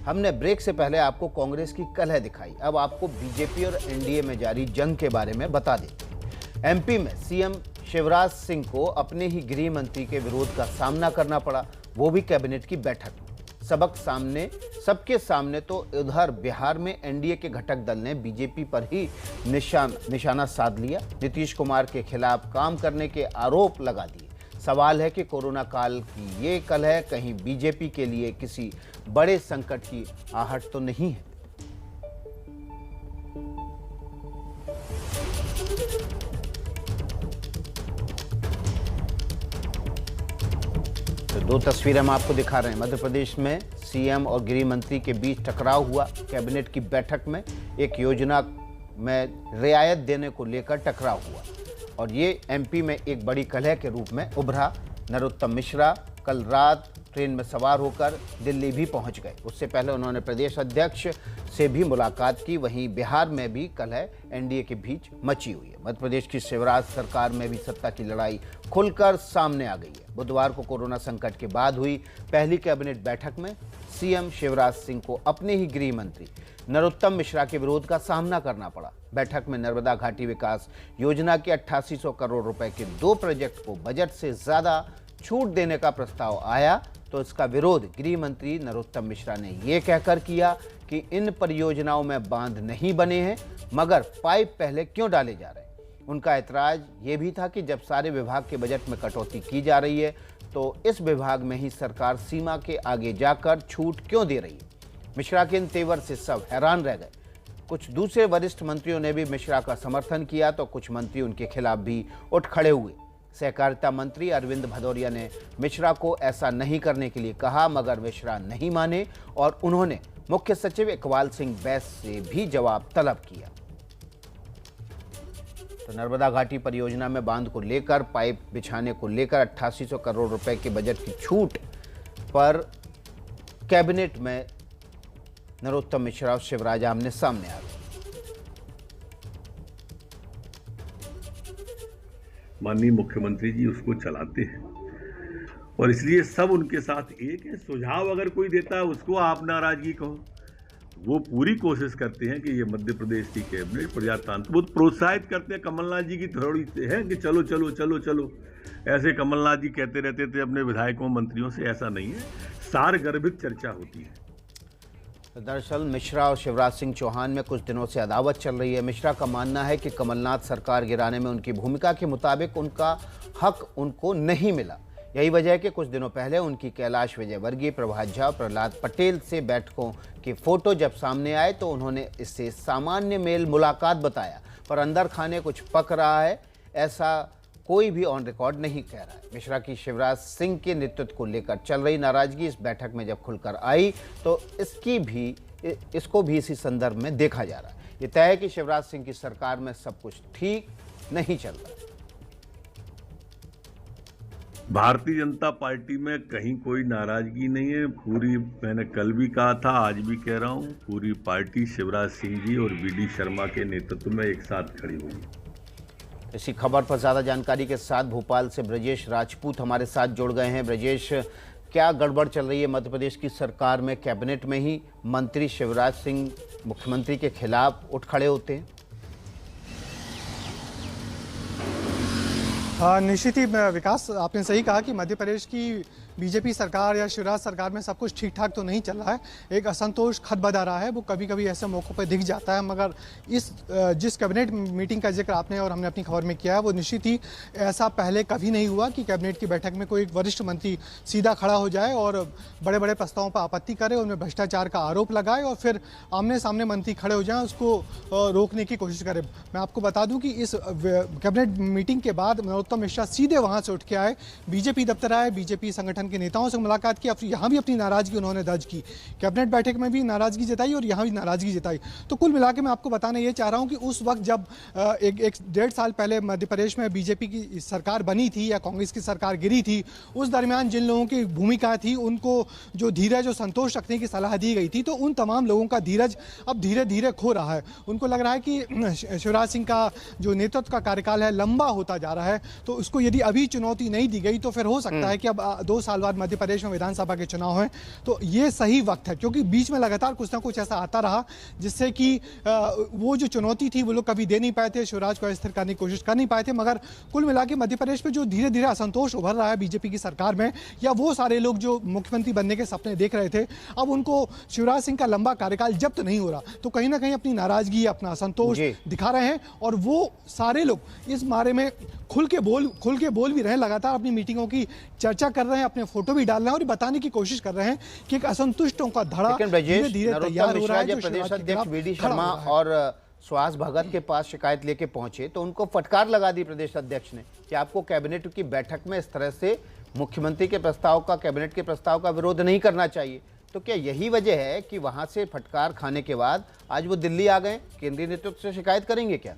हमने ब्रेक से पहले आपको कांग्रेस की कलह दिखाई, अब आपको बीजेपी और एनडीए में जारी जंग के बारे में बता दें। एमपी में सीएम शिवराज सिंह को अपने ही गृह मंत्री के विरोध का सामना करना पड़ा, वो भी कैबिनेट की बैठक में। सबके सामने तो उधर बिहार में एनडीए के घटक दल ने बीजेपी पर ही निशाना साध लिया, नीतीश कुमार के खिलाफ काम करने के आरोप लगा दिए। सवाल है कि कोरोना काल की ये कलह कहीं बीजेपी के लिए किसी बड़े संकट की आहट तो नहीं है। तो दो तस्वीरें हम आपको दिखा रहे हैं। मध्य प्रदेश में सीएम और गृह मंत्री के बीच टकराव हुआ। कैबिनेट की बैठक में एक योजना में रियायत देने को लेकर टकराव हुआ और ये एमपी में एक बड़ी कलह के रूप में उभरा। नरोत्तम मिश्रा कल रात ट्रेन में सवार होकर दिल्ली भी पहुंच गए। उससे पहले उन्होंने प्रदेश अध्यक्ष से भी मुलाकात की। वहीं बिहार में भी कलह एनडीए के बीच मची हुई है। मध्य प्रदेश की शिवराज सरकार में भी सत्ता की लड़ाई खुलकर सामने आ गई है। बुधवार को कोरोना संकट के बाद हुई पहली कैबिनेट बैठक में सीएम शिवराज सिंह को अपने ही गृह मंत्री नरोत्तम मिश्रा के विरोध का सामना करना पड़ा। बैठक में नर्मदा घाटी विकास योजना के 8800 करोड़ रुपए के 2 प्रोजेक्ट को बजट से ज्यादा छूट देने का प्रस्ताव आया तो इसका विरोध गृह मंत्री नरोत्तम मिश्रा ने ये कहकर किया कि इन परियोजनाओं में बांध नहीं बने हैं, मगर पाइप पहले क्यों डाले जा रहे हैं। उनका ऐतराज ये भी था कि जब सारे विभाग के बजट में कटौती की जा रही है तो इस विभाग में ही सरकार सीमा के आगे जाकर छूट क्यों दे रही है। मिश्रा के इन तेवर से सब हैरान रह गए। कुछ दूसरे वरिष्ठ मंत्रियों ने भी मिश्रा का समर्थन किया तो कुछ मंत्री उनके खिलाफ भी उठ खड़े हुए। सहकारिता मंत्री अरविंद भदौरिया ने मिश्रा को ऐसा नहीं करने के लिए कहा, मगर मिश्रा नहीं माने और उन्होंने मुख्य सचिव इकबाल सिंह बैस से भी जवाब तलब किया। तो नर्मदा घाटी परियोजना में बांध को लेकर, पाइप बिछाने को लेकर 8800 करोड़ रुपए के बजट की छूट पर कैबिनेट में नरोत्तम मिश्रा और शिवराज आमने सामने आ गए। माननीय मुख्यमंत्री जी उसको चलाते हैं और इसलिए सब उनके साथ एक है। सुझाव अगर कोई देता है उसको आप नाराजगी कहो। वो पूरी कोशिश करते हैं कि ये मध्य प्रदेश की कैबिनेट प्रजातांत्रिक, वो प्रोत्साहित करते हैं। कमलनाथ जी की थोड़ी है कि चलो चलो चलो चलो, ऐसे कमलनाथ जी कहते रहते थे अपने विधायकों मंत्रियों से, ऐसा नहीं है। सारगर्भित चर्चा होती है। दरअसल मिश्रा और शिवराज सिंह चौहान में कुछ दिनों से अदावत चल रही है। मिश्रा का मानना है कि कमलनाथ सरकार गिराने में उनकी भूमिका के मुताबिक उनका हक उनको नहीं मिला। यही वजह है कि कुछ दिनों पहले उनकी कैलाश विजयवर्गीय, प्रभात झा, प्रहलाद पटेल से बैठकों के फोटो जब सामने आए तो उन्होंने इससे सामान्य मेल मुलाकात बताया, पर अंदर खाने कुछ पक रहा है, ऐसा कोई भी ऑन रिकॉर्ड नहीं कह रहा है। मिश्रा की शिवराज सिंह के नेतृत्व को लेकर चल रही नाराजगी इस बैठक में जब खुलकर आई तो इसको भी इसी संदर्भ में देखा जा रहा है। ये तय है कि शिवराज सिंह की सरकार में सब कुछ ठीक नहीं चल रहा। भारतीय जनता पार्टी में कहीं कोई नाराजगी नहीं है। पूरी, मैंने कल भी कहा था, आज भी कह रहा हूं, पूरी पार्टी शिवराज सिंह जी और वीडी शर्मा के नेतृत्व में एक साथ खड़ी हुई। इसी खबर पर ज्यादा जानकारी के साथ भोपाल से ब्रजेश राजपूत हमारे साथ जुड़ गए हैं। ब्रजेश, क्या गड़बड़ चल रही है मध्य प्रदेश की सरकार में? कैबिनेट में ही मंत्री शिवराज सिंह मुख्यमंत्री के खिलाफ उठ खड़े होते हैं। निश्चित ही विकास, आपने सही कहा कि मध्य प्रदेश की बीजेपी सरकार या शिवराज सरकार में सब कुछ ठीक ठाक तो नहीं चल रहा है। एक असंतोष खत बदा रहा है, वो कभी कभी ऐसे मौक़ों पर दिख जाता है। मगर जिस कैबिनेट मीटिंग का जिक्र आपने और हमने अपनी खबर में किया है, वो निश्चित ही ऐसा पहले कभी नहीं हुआ कि कैबिनेट की बैठक में कोई एक वरिष्ठ मंत्री सीधा खड़ा हो जाए और बड़े बड़े प्रस्तावों पर आपत्ति करे, उनमें भ्रष्टाचार का आरोप लगाए और फिर आमने सामने मंत्री खड़े हो जाएं, उसको रोकने की कोशिश करे। मैं आपको बता दूं कि इस कैबिनेट मीटिंग के बाद नरोत्तम मिश्रा सीधे वहाँ से उठ के आए, बीजेपी दफ्तर आए, बीजेपी संगठन के नेताओं से मुलाकात की, यहाँ भी अपनी नाराजगी उन्होंने दर्ज की। कैबिनेट बैठक में भी नाराजगी जताई और यहाँ भी नाराजगी जताई। तो कुल मिला के मैं आपको बताना ये चाह रहा हूँ कि उस वक्त जब एक 1.5 साल पहले मध्य प्रदेश में बीजेपी की सरकार बनी थी या कांग्रेस की सरकार गिरी थी, उस दरमियान जिन लोगों की भूमिका थी, उनको जो धीरज और संतोष रखने की सलाह दी गई थी, तो उन तमाम लोगों का धीरज अब धीरे धीरे खो रहा है। उनको लग रहा है कि शिवराज सिंह का जो नेतृत्व का कार्यकाल है लंबा होता जा रहा है, तो उसको यदि अभी चुनौती नहीं दी गई तो फिर हो सकता है कि अब 2 साल बाद मध्य प्रदेश में विधानसभा के चुनाव हैं, तो ये सही वक्त है, क्योंकि बीच में लगातार कुछ ना कुछ ऐसा आता रहा जिससे कि वो जो चुनौती थी वो लोग कभी दे नहीं पाए थे, शिवराज को अस्थिर करने की कोशिश कर नहीं पाए थे। मगर कुल मिला के मध्य प्रदेश में जो धीरे धीरे असंतोष उभर रहा है बीजेपी की सरकार में, या वो सारे लोग जो मुख्यमंत्री बनने के सपने देख रहे थे, अब उनको शिवराज सिंह का लंबा कार्यकाल जब्त नहीं हो रहा, तो कहीं ना कहीं अपनी नाराजगी, अपना असंतोष दिखा रहे हैं। और वो सारे लोग इस बारे में खुल के बोल भी रहे हैं, लगातार अपनी मीटिंगों की चर्चा कर रहे हैं, अपने फोटो भी डाल रहे हैं और बताने की कोशिश कर रहे हैं कि एक असंतुष्टों का धड़ा धीरे धीरे तैयार हो रहा है। प्रदेश अध्यक्ष वीडी शर्मा और सुहास भगत के पास शिकायत लेके पहुंचे तो उनको फटकार लगा दी प्रदेश अध्यक्ष ने कि आपको कैबिनेट की बैठक में इस तरह से मुख्यमंत्री के प्रस्ताव का, कैबिनेट के प्रस्ताव का विरोध नहीं करना चाहिए। तो क्या यही वजह है कि वहां से फटकार खाने के बाद आज वो दिल्ली आ गए, केंद्रीय नेतृत्व से शिकायत करेंगे क्या?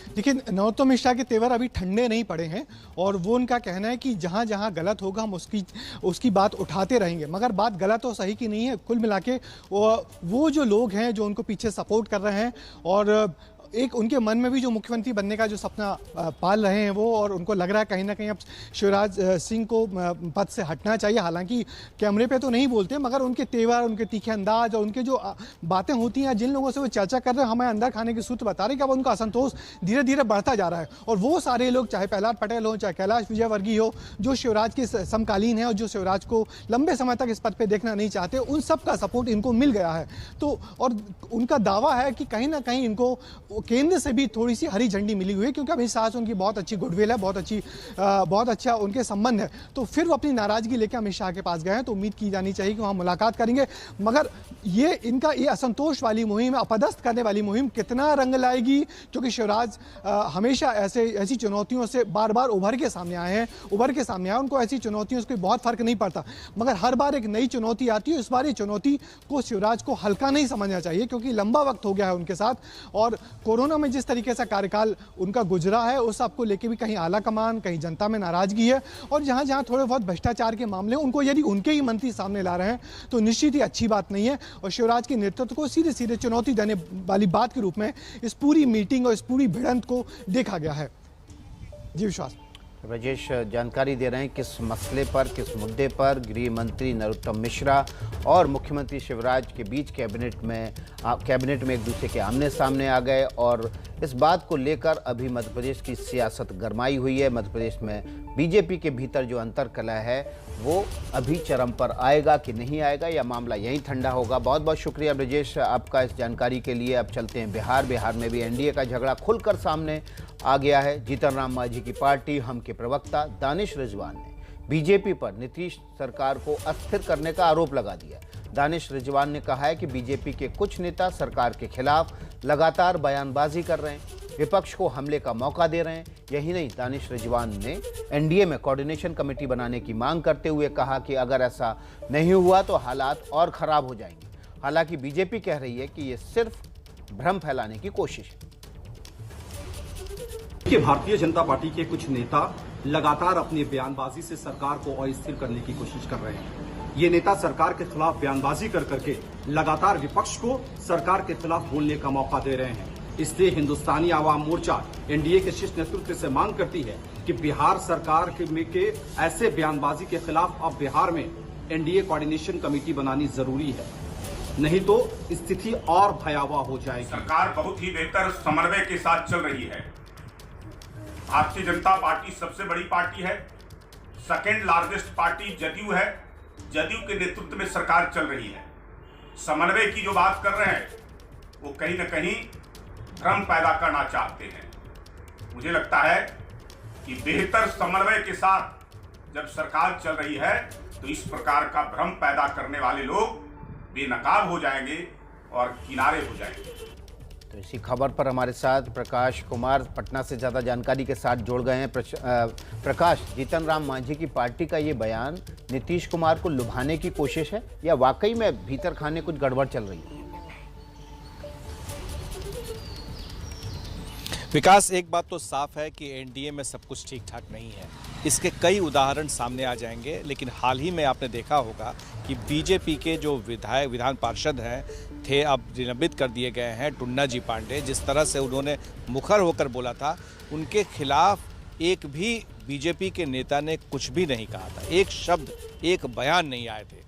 लेकिन नरोत्तम मिश्रा के तेवर अभी ठंडे नहीं पड़े हैं और वो उनका कहना है कि जहाँ जहाँ गलत होगा हम उसकी बात उठाते रहेंगे। मगर बात गलत और सही की नहीं है, कुल मिला के वो जो लोग हैं जो उनको पीछे सपोर्ट कर रहे हैं और एक उनके मन में भी जो मुख्यमंत्री बनने का जो सपना पाल रहे हैं वो, और उनको लग रहा है कहीं ना कहीं अब शिवराज सिंह को पद से हटना चाहिए। हालांकि कैमरे पे तो नहीं बोलते, मगर उनके तेवर, उनके तीखे अंदाज और उनके जो बातें होती हैं, जिन लोगों से वो चर्चा कर रहे हैं, हमें अंदर खाने के सूत्र बता रहे हैं कि अब उनका असंतोष धीरे धीरे बढ़ता जा रहा है। और वो सारे लोग, चाहे प्रहलाद पटेल हो, चाहे कैलाश विजयवर्गीय हो, जो शिवराज के समकालीन है और जो शिवराज को लंबे समय तक इस पद पर देखना नहीं चाहते, उन सब का सपोर्ट इनको मिल गया है। तो और उनका दावा है कि कहीं ना कहीं इनको केंद्र से भी थोड़ी सी हरी झंडी मिली हुई है, क्योंकि अमित शाह से उनकी बहुत अच्छी गुडविल है, बहुत अच्छा उनके संबंध है। तो फिर वो अपनी नाराजगी लेकर अमित शाह के पास गए हैं, तो उम्मीद की जानी चाहिए कि वहां मुलाकात करेंगे। मगर ये असंतोष वाली मुहिम, अपदस्थ करने वाली मुहिम कितना रंग लाएगी, क्योंकि शिवराज हमेशा ऐसी चुनौतियों से बार बार उभर के सामने आए, उनको ऐसी चुनौतियों से कोई बहुत फर्क नहीं पड़ता। मगर हर बार एक नई चुनौती आती है, इस बार ये चुनौती को शिवराज को हल्का नहीं समझना चाहिए, क्योंकि लंबा वक्त हो गया है उनके साथ और कोरोना में जिस तरीके से कार्यकाल उनका गुजरा है उस सबको लेके भी कहीं आला कमान, कहीं जनता में नाराजगी है। और जहां जहां थोड़े बहुत भ्रष्टाचार के मामले उनको यदि उनके ही मंत्री सामने ला रहे हैं तो निश्चित ही अच्छी बात नहीं है। और शिवराज के नेतृत्व को सीधे सीधे चुनौती देने वाली बात के रूप में इस पूरी मीटिंग और इस पूरी भिड़ंत को देखा गया है। जी विश्वास। राजेश जानकारी दे रहे हैं किस मसले पर, किस मुद्दे पर गृह मंत्री नरोत्तम मिश्रा और मुख्यमंत्री शिवराज के बीच कैबिनेट में एक दूसरे के आमने सामने आ गए और इस बात को लेकर अभी मध्य प्रदेश की सियासत गरमाई हुई है। मध्य प्रदेश में बीजेपी के भीतर जो अंतर्कलह है वो अभी चरम पर आएगा कि नहीं आएगा, या मामला यहीं ठंडा होगा। बहुत बहुत शुक्रिया ब्रजेश आपका इस जानकारी के लिए। अब चलते हैं बिहार में भी एनडीए का झगड़ा खुलकर सामने आ गया है। जीतन राम मांझी की पार्टी हम के प्रवक्ता दानिश रिजवान ने बीजेपी पर नीतीश सरकार को अस्थिर करने का आरोप लगा दिया। दानिश रिजवान ने कहा है कि बीजेपी के कुछ नेता सरकार के खिलाफ लगातार बयानबाजी कर रहे हैं, विपक्ष को हमले का मौका दे रहे हैं। यही नहीं, दानिश रिजवान ने एनडीए में कोऑर्डिनेशन कमेटी बनाने की मांग करते हुए कहा कि अगर ऐसा नहीं हुआ तो हालात और खराब हो जाएंगे। हालांकि बीजेपी कह रही है कि ये सिर्फ भ्रम फैलाने की कोशिश है। कि भारतीय जनता पार्टी के कुछ नेता लगातार अपनी बयानबाजी से सरकार को अस्थिर करने की कोशिश कर रहे हैं। ये नेता सरकार के खिलाफ बयानबाजी कर करके लगातार विपक्ष को सरकार के खिलाफ बोलने का मौका दे रहे हैं। इसलिए हिंदुस्तानी आवाम मोर्चा एनडीए के शीर्ष नेतृत्व से मांग करती है कि बिहार सरकार के ऐसे बयानबाजी के खिलाफ अब बिहार में एनडीए कोऑर्डिनेशन कमेटी बनानी जरूरी है, नहीं तो स्थिति और भयावह हो जाएगी। सरकार बहुत ही बेहतर समन्वय के साथ चल रही है। भारतीय जनता पार्टी सबसे बड़ी पार्टी है, सेकेंड लार्जेस्ट पार्टी जदयू है। जदयू के नेतृत्व में सरकार चल रही है। समन्वय की जो बात कर रहे हैं वो कहीं न कहीं भ्रम पैदा करना चाहते हैं। मुझे लगता है कि बेहतर समन्वय के साथ जब सरकार चल रही है तो इस प्रकार का भ्रम पैदा करने वाले लोग बेनकाब हो जाएंगे और किनारे हो जाएंगे। तो इसी खबर पर हमारे साथ प्रकाश कुमार पटना से ज़्यादा जानकारी के साथ जुड़ गए हैं। प्रकाश, जीतन राम मांझी की पार्टी का ये बयान नीतीश कुमार को लुभाने की कोशिश है या वाकई में भीतर खाने कुछ गड़बड़ चल रही है? विकास, एक बात तो साफ है कि एनडीए में सब कुछ ठीक ठाक नहीं है। इसके कई उदाहरण सामने आ जाएंगे, लेकिन हाल ही में आपने देखा होगा कि बीजेपी के जो विधान पार्षद हैं थे अब निलंबित कर दिए गए हैं। टुन्ना जी पांडे, जिस तरह से उन्होंने मुखर होकर बोला था, उनके खिलाफ एक भी बीजेपी के नेता ने कुछ भी नहीं कहा था, एक शब्द, एक बयान नहीं आए थे।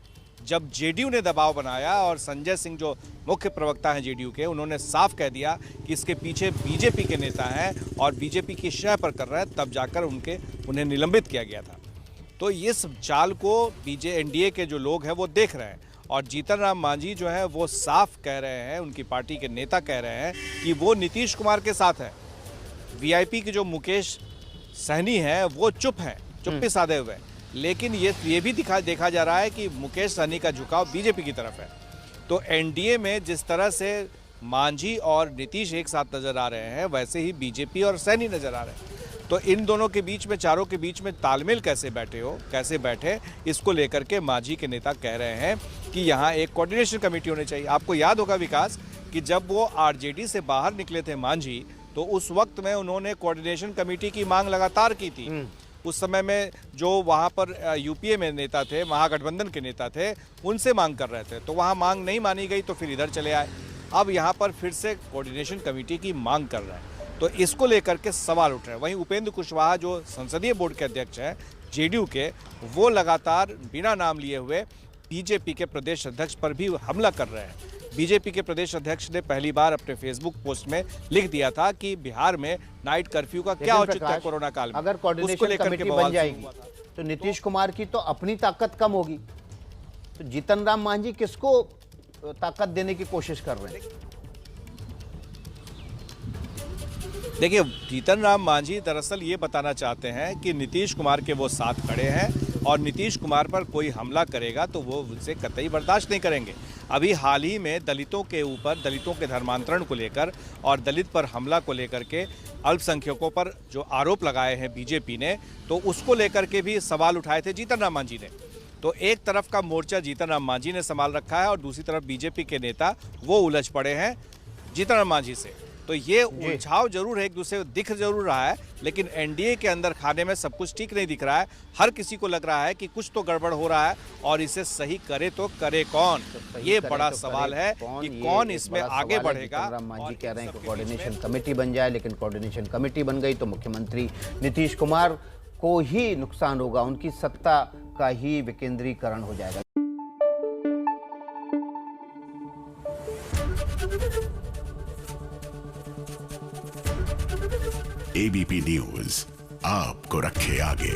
जब जेडीयू ने दबाव बनाया और संजय सिंह जो मुख्य प्रवक्ता हैं जेडीयू के, उन्होंने साफ कह दिया कि इसके पीछे बीजेपी के नेता हैं और बीजेपी की शय पर कर रहे हैं, तब जाकर उन्हें निलंबित किया गया था। तो इस चाल को एनडीए के जो लोग हैं वो देख रहे हैं और जीतन राम मांझी जो है वो साफ कह रहे हैं, उनकी पार्टी के नेता कह रहे हैं कि वो नीतीश कुमार के साथ है। वीआईपी के जो मुकेश सहनी हैं वो चुप हैं, चुप्पी साधे हुए, लेकिन ये भी देखा जा रहा है कि मुकेश सहनी का झुकाव बीजेपी की तरफ है। तो एनडीए में जिस तरह से मांझी और नीतीश एक साथ नजर आ रहे हैं, वैसे ही बीजेपी और सहनी नजर आ रहे हैं। तो इन दोनों के बीच में, चारों के बीच में तालमेल कैसे बैठे, इसको लेकर के मांझी के नेता कह रहे हैं कि यहाँ एक कोऑर्डिनेशन कमेटी होनी चाहिए। आपको याद होगा विकास कि जब वो आरजेडी से बाहर निकले थे मांझी, तो उस वक्त में उन्होंने कोऑर्डिनेशन कमेटी की मांग लगातार की थी। उस समय में जो वहाँ पर यूपीए में नेता थे, महागठबंधन के नेता थे, उनसे मांग कर रहे थे, तो वहाँ मांग नहीं मानी गई तो फिर इधर चले आए। अब यहाँ पर फिर से कोऑर्डिनेशन कमेटी की मांग कर रहे हैं, तो इसको लेकर के सवाल उठ रहे हैं। वहीं उपेंद्र कुशवाहा जो संसदीय बोर्ड के अध्यक्ष हैं जेडीयू के, वो लगातार बिना नाम लिए हुए बीजेपी के प्रदेश अध्यक्ष पर भी हमला कर रहे हैं। बीजेपी के प्रदेश अध्यक्ष ने पहली बार अपने फेसबुक पोस्ट में लिख दिया था कि बिहार में नाइट कर्फ्यू का क्या औचित्य है कोरोना काल में। अगर कोऑर्डिनेशन कमेटी बन जाएगी तो नीतीश कुमार की तो अपनी ताकत कम होगी, तो जीतन राम मांझी किसको ताकत देने की कोशिश कर रहे हैं? देखिए, जीतन राम मांझी दरअसल ये बताना चाहते हैं कि नीतीश कुमार के वो साथ खड़े हैं और नीतीश कुमार पर कोई हमला करेगा तो वो उनसे कतई बर्दाश्त नहीं करेंगे। अभी हाल ही में दलितों के धर्मांतरण को लेकर और दलित पर हमला को लेकर के अल्पसंख्यकों पर जो आरोप लगाए हैं बीजेपी ने, तो उसको लेकर के भी सवाल उठाए थे जीतन राम मांझी ने। तो एक तरफ का मोर्चा जीतन राम मांझी ने संभाल रखा है और दूसरी तरफ बीजेपी के नेता वो उलझ पड़े हैं जीतन राम मांझी से। तो ये उलझाव जरूर है, एक दूसरे को दिख जरूर रहा है, लेकिन एनडीए के अंदर खाने में सब कुछ ठीक नहीं दिख रहा है। हर किसी को लग रहा है कि कुछ तो गड़बड़ हो रहा है और इसे सही करे तो करे कौन, ये बड़ा सवाल है कि कौन इसमें आगे बढ़ेगा। राम मांझी कह रहे हैं कि कोऑर्डिनेशन कमेटी बन जाए, लेकिन कोऑर्डिनेशन कमेटी बन गई तो मुख्यमंत्री नीतीश कुमार को ही नुकसान होगा, उनकी सत्ता का ही विकेंद्रीकरण हो जाएगा। एबीपी न्यूज आपको रखे आगे।